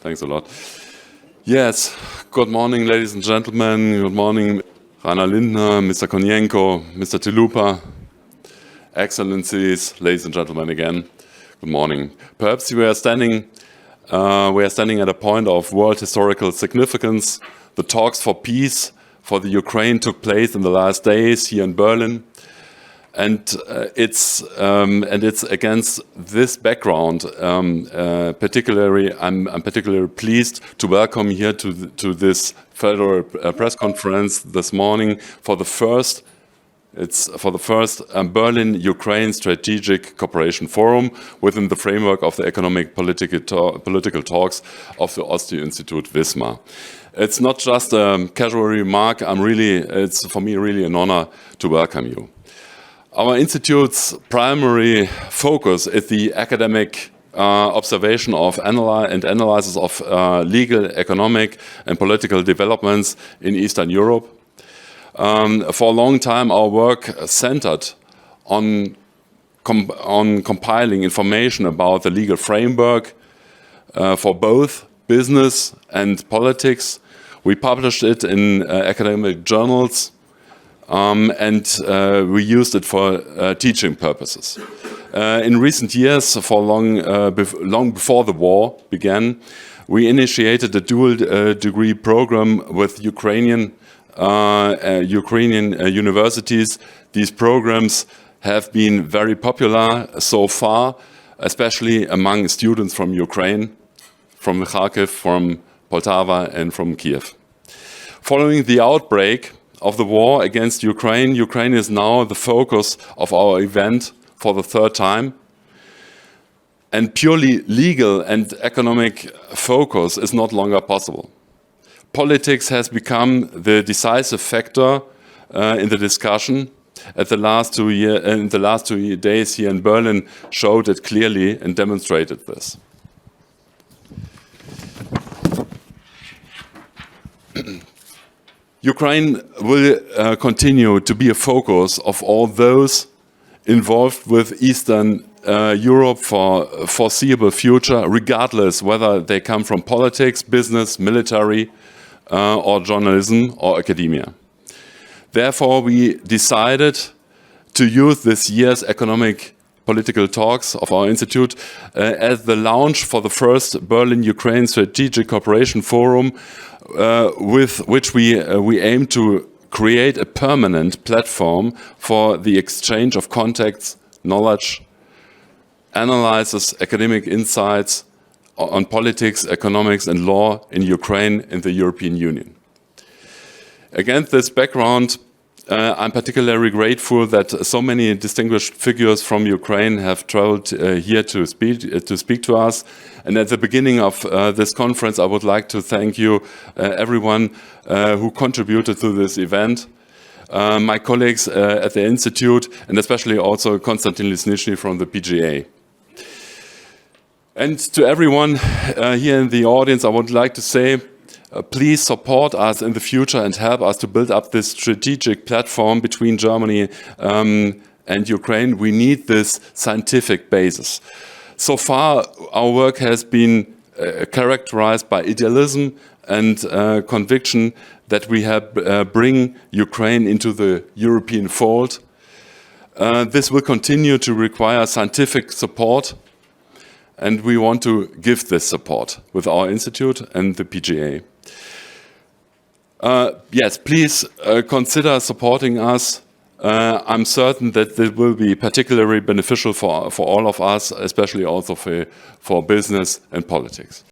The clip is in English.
Thanks a lot. Yes, good morning, ladies and gentlemen. Good morning, Rainer Lindner, Mr. Konyenko, Mr. Tilupa, Excellencies, ladies and gentlemen again. Good morning. Perhaps we are standing at a point of world historical significance. The talks for peace for the Ukraine took place in the last days here in Berlin, and it's against this background. I'm particularly pleased to welcome here to this federal press conference this morning for the first. It's for the first Berlin-Ukraine Strategic Cooperation Forum within the framework of the economic political talks of the Ostinstitutes Wismar. It's not just a casual remark. It's for me really an honor to welcome you. Our institute's primary focus is the academic observation of analysis of legal, economic, and political developments in Eastern Europe. For a long time, our work centered on compiling information about the legal framework for both business and politics. We published it in academic journals, and we used it for teaching purposes. In recent years, for long before the war began, we initiated a dual degree program with Ukrainian universities. These programs have been very popular so far, especially among students from Ukraine, from Kharkiv, from Poltava, and from Kiev. Following the outbreak of the war against Ukraine, Ukraine is now the focus of our event for the third time. And purely legal and economic focus is not longer possible. Politics has become the decisive factor in the discussion. In the last 2 days here in Berlin showed it clearly and demonstrated this. Ukraine will continue to be a focus of all those involved with Eastern Europe for foreseeable future, regardless whether they come from politics, business, military, or journalism or academia. Therefore, we decided to use this year's economic political talks of our institute as the launch for the first Berlin-Ukraine Strategic Cooperation Forum, with which we aim to create a permanent platform for the exchange of contacts, knowledge, analysis, academic insights on politics, economics, and law in Ukraine and the European Union. Against this background, I'm particularly grateful that so many distinguished figures from Ukraine have traveled here to speak to us. And at the beginning of this conference, I would like to thank you, everyone who contributed to this event, my colleagues at the Institute, and especially also Konstantin Lisnitsky from the PGA. And to everyone here in the audience, I would like to say, please support us in the future and help us to build up this strategic platform between Germany and Ukraine. We need this scientific basis. So far, our work has been characterized by idealism and conviction that we have bring Ukraine into the European fold. This will continue to require scientific support, and we want to give this support with our institute and the PGA. Yes, please consider supporting us. I'm certain that it will be particularly beneficial for all of us, especially also for business and politics.